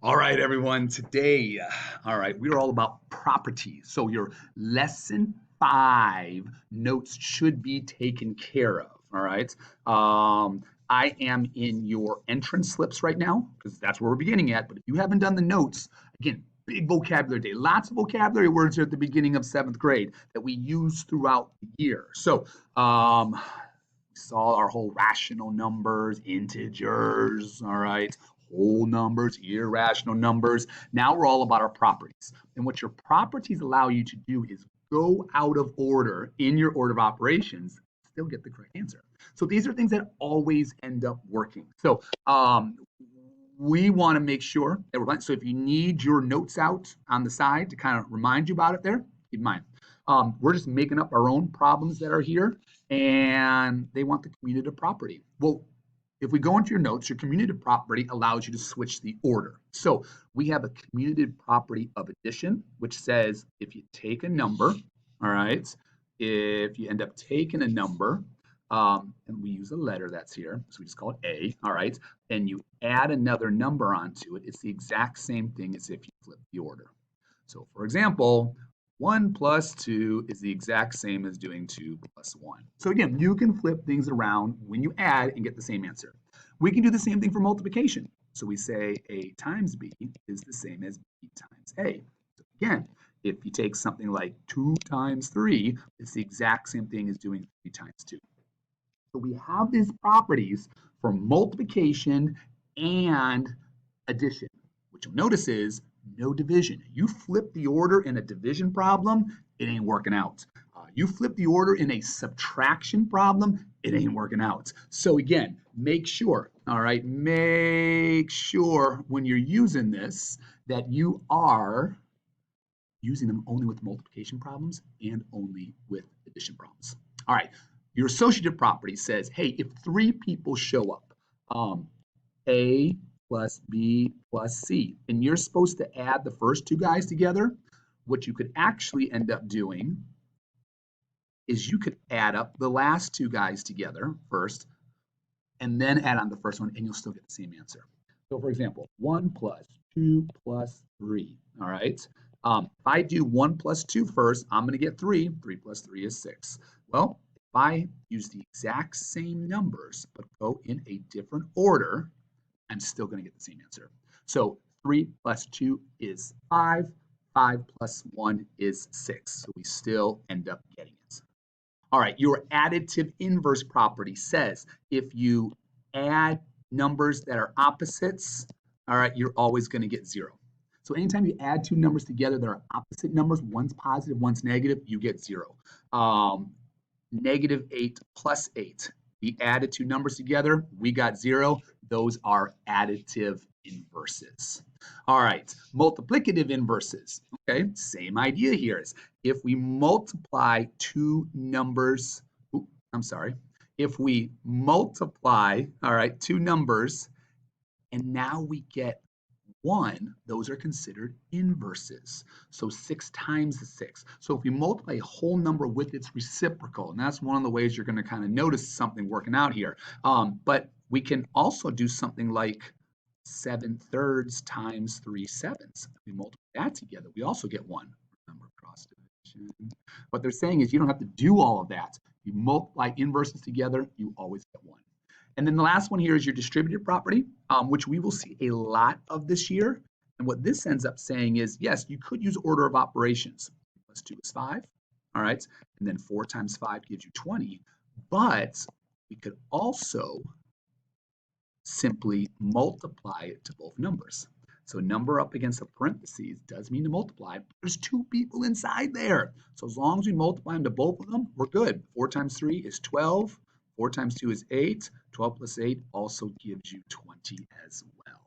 All right, everyone. Today, we're all about properties. So your lesson 5 notes should be taken care of. All right. I am in your entrance slips right now because that's where we're beginning at. But if you haven't done the notes, again, big vocabulary day, lots of vocabulary words here at the beginning of 7th grade that we use throughout the year. So we saw our whole rational numbers, integers, all right, whole numbers, irrational numbers. Now we're all about our properties. And what your properties allow you to do is go out of order in your order of operations, still get the correct answer. So these are things that always end up working. So we want to make sure that we're, so if you need your notes out on the side to kind of remind you about it there, keep in mind. We're just making up our own problems that are here, and they want the commutative property. Well, if we go into your notes, your commutative property allows you to switch the order. So we have a commutative property of addition, which says if you take a number, all right, if you end up taking a number, and we use a letter that's here, so we just call it A, all right, and you add another number onto it, it's the exact same thing as if you flip the order. So for example, 1 plus 2 is the exact same as doing 2 plus 1. So again, you can flip things around when you add and get the same answer. We can do the same thing for multiplication. So we say A times B is the same as B times A. So again, if you take something like 2 times 3, it's the exact same thing as doing 3 times 2. So we have these properties for multiplication and addition. What you'll notice is no division. You flip the order in a division problem, it ain't working out. You flip the order in a subtraction problem, it ain't working out. So again, make sure, all right, make sure when you're using this that you are using them only with multiplication problems and only with addition problems. All right, your associative property says, hey, if 3 people show up, A plus B plus C, and you're supposed to add the first 2 guys together, what you could actually end up doing is you could add up the last 2 guys together first, and then add on the first one, and you'll still get the same answer. So for example, 1 plus 2 plus 3, all right? If I do 1 plus 2 first, I'm going to get 3. 3 plus 3 is 6. Well, if I use the exact same numbers, but go in a different order, I'm still going to get the same answer. So 3 plus 2 is 5. 5 plus 1 is 6. So we still end up getting it. All right, your additive inverse property says if you add numbers that are opposites, all right, you're always going to get 0. So anytime you add 2 numbers together that are opposite numbers, one's positive, one's negative, you get 0. Negative 8 plus 8. We added 2 numbers together, we got 0. Those are additive inverses. All right, multiplicative inverses. Okay, same idea here is if we multiply 2 numbers, if we multiply, all right, 2 numbers, and now we get 1, those are considered inverses. So 6 times the 6. So if we multiply a whole number with its reciprocal, and that's one of the ways you're going to kind of notice something working out here. But we can also do something like 7/3 times 3/7. If we multiply that together, we also get 1. Remember cross division. What they're saying is you don't have to do all of that. You multiply inverses together, you always get 1. And then the last one here is your distributive property, which we will see a lot of this year. And what this ends up saying is, yes, you could use order of operations. 3 plus 2 is 5, all right? And then 4 times 5 gives you 20. But we could also simply multiply it to both numbers. So number up against a parentheses does mean to multiply. But there's 2 people inside there. So as long as we multiply them to both of them, we're good. 4 times 3 is 12. 4 times 2 is 8. 12 plus 8 also gives you 20 as well.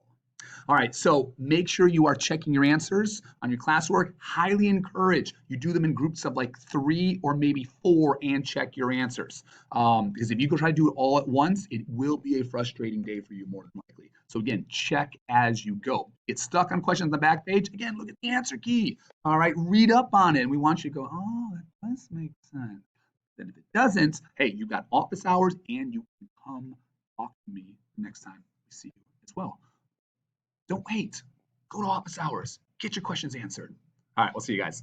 All right, so make sure you are checking your answers on your classwork. Highly encourage you do them in groups of like 3 or maybe 4 and check your answers. Because if you go try to do it all at once, it will be a frustrating day for you more than likely. So again, check as you go. Get stuck on questions on the back page. Again, look at the answer key. All right, read up on it. And we want you to go, oh, that does make sense. Then if it doesn't, hey, you got office hours and you can come talk to me next time we see you as well. Don't wait. Go to office hours. Get your questions answered. All right, we'll see you guys.